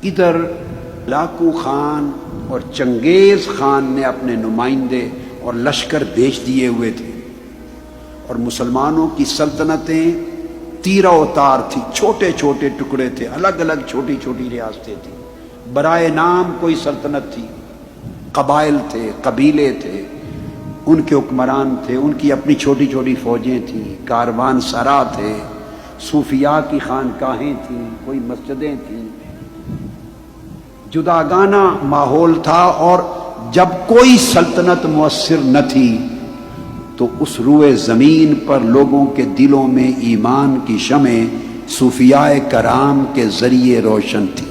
ادھر لاکو خان اور چنگیز خان نے اپنے نمائندے اور لشکر بھیج دیے ہوئے تھے، اور مسلمانوں کی سلطنتیں تیرا اتار تھی، چھوٹے چھوٹے ٹکڑے تھے، الگ الگ چھوٹی چھوٹی ریاستیں تھیں، برائے نام کوئی سلطنت تھی، قبائل تھے، قبیلے تھے، ان کے حکمران تھے، ان کی اپنی چھوٹی چھوٹی فوجیں تھیں، کاروان سرا تھے، صوفیاء کی خانقاہیں تھیں، کوئی مسجدیں تھیں، جداگانہ ماحول تھا۔ اور جب کوئی سلطنت مؤثر نہ تھی تو اس روئے زمین پر لوگوں کے دلوں میں ایمان کی شمعیں صوفیاء کرام کے ذریعے روشن تھی،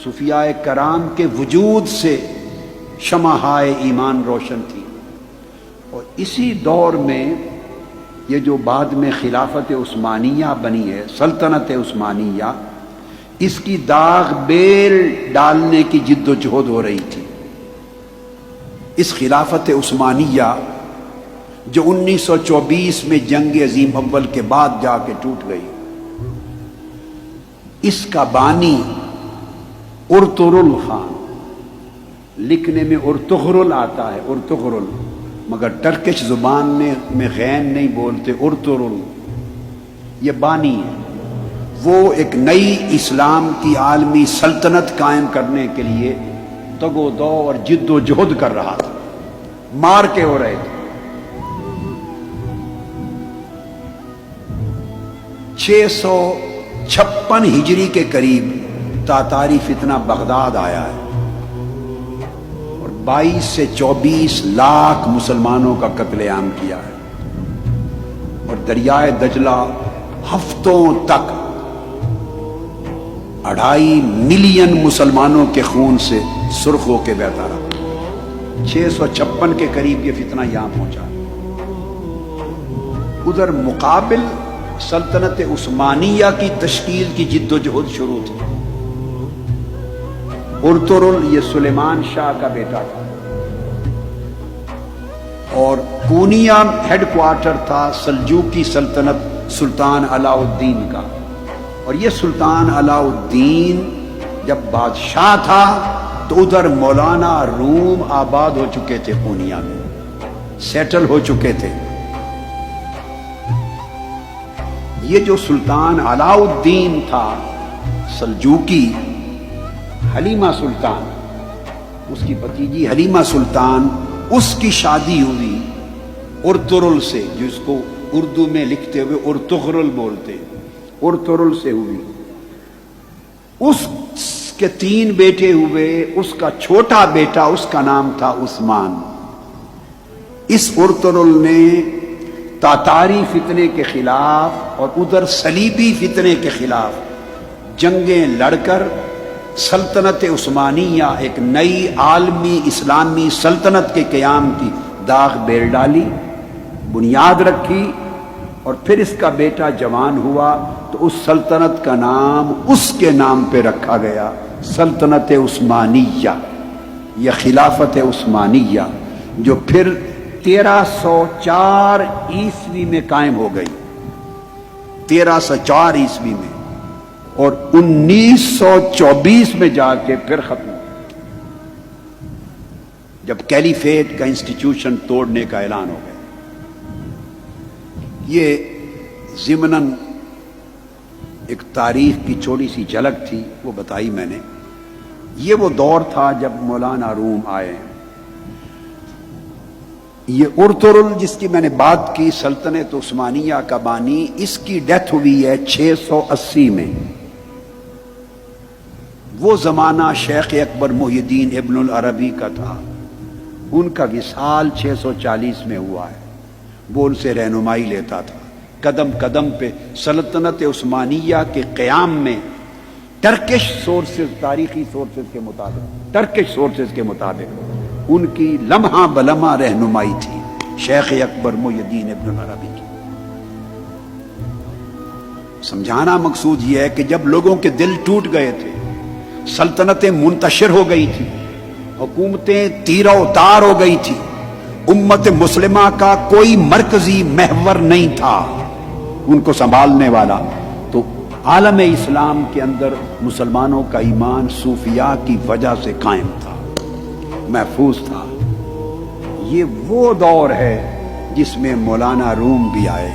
صوفیاء کرام کے وجود سے شمعہائے ایمان روشن تھی۔ اور اسی دور میں یہ جو بعد میں خلافت عثمانیہ بنی ہے، سلطنت عثمانیہ، اس کی داغ بیل ڈالنے کی جد و جہد ہو رہی تھی۔ اس خلافت عثمانیہ جو 1924 میں جنگ عظیم اول کے بعد جا کے ٹوٹ گئی، اس کا بانی ارطغرل خان، لکھنے میں ارطغرل آتا ہے، ارطغرل، مگر ٹرکش زبان میں غین نہیں بولتے، ارطغرل، یہ بانی ہے۔ وہ ایک نئی اسلام کی عالمی سلطنت قائم کرنے کے لیے تگ و دو اور جد و جہد کر رہا تھا، مار کے ہو رہے تھے۔ 656 ہجری کے قریب تاتاری فتنہ بغداد آیا ہے، اور 22 سے 24 لاکھ مسلمانوں کا قتل عام کیا ہے، اور دریائے دجلہ ہفتوں تک 2.5 ملین مسلمانوں کے خون سے سرخ ہو کے بہتا رہا۔ 656 کے قریب یہ فتنہ یہاں پہنچا۔ ادھر مقابل سلطنت عثمانیہ کی تشکیل کی جد و جہد شروع تھی۔ ارطغرل یہ سلیمان شاہ کا بیٹا تھا، اور پونیا ہیڈ کوارٹر تھا سلجوقی سلطنت سلطان علاء الدین کا، اور یہ سلطان علاء الدین جب بادشاہ تھا تو ادھر مولانا روم آباد ہو چکے تھے، پونیا میں سیٹل ہو چکے تھے۔ یہ جو سلطان علاء الدین تھا سلجوقی، حلیمہ سلطان، اس کی بھتیجی حلیمہ سلطان، اس کی شادی ہوئی ارطغرل سے، جس کو اردو میں لکھتے ہوئے ارطغرل بولتے، ارطغرل سے ہوئی۔ اس کے 3 بیٹے ہوئے، اس کا چھوٹا بیٹا، اس کا نام تھا عثمان۔ اس ارطغرل نے تاتاری فتنے کے خلاف اور ادھر صلیبی فتنے کے خلاف جنگیں لڑ کر سلطنت عثمانیہ، ایک نئی عالمی اسلامی سلطنت کے قیام کی داغ بیل ڈالی، بنیاد رکھی، اور پھر اس کا بیٹا جوان ہوا تو اس سلطنت کا نام اس کے نام پہ رکھا گیا، سلطنت عثمانیہ یا خلافت عثمانیہ، جو پھر 1304 عیسوی میں قائم ہو گئی، 1304 عیسوی میں، اور 1924 میں جا کے پھر ختم ہوئی، جب کیلیفیٹ کا انسٹیٹیوشن توڑنے کا اعلان ہو گیا۔ یہ ضمناً ایک تاریخ کی چھوٹی سی جھلک تھی، وہ بتائی میں نے۔ یہ وہ دور تھا جب مولانا روم آئے ہیں۔ یہ ارطغرل جس کی میں نے بات کی، سلطنت عثمانیہ کا بانی، اس کی ڈیتھ ہوئی ہے 680 میں۔ وہ زمانہ شیخ اکبر محی الدین ابن العربی کا تھا، ان کا وصال 640 میں ہوا ہے۔ وہ ان سے رہنمائی لیتا تھا قدم قدم پہ سلطنت عثمانیہ کے قیام میں، ٹرکش سورسز، تاریخی سورسز کے مطابق، ٹرکش سورسز کے مطابق ان کی لمحہ بلمحہ رہنمائی تھی شیخ اکبر محی الدین ابن العربی کی۔ سمجھانا مقصود یہ ہے کہ جب لوگوں کے دل ٹوٹ گئے تھے، سلطنتیں منتشر ہو گئی تھی، حکومتیں تیرا اتار ہو گئی تھی، امت مسلمہ کا کوئی مرکزی محور نہیں تھا ان کو سنبھالنے والا، تو عالم اسلام کے اندر مسلمانوں کا ایمان صوفیاء کی وجہ سے قائم تھا، محفوظ تھا۔ یہ وہ دور ہے جس میں مولانا روم بھی آئے،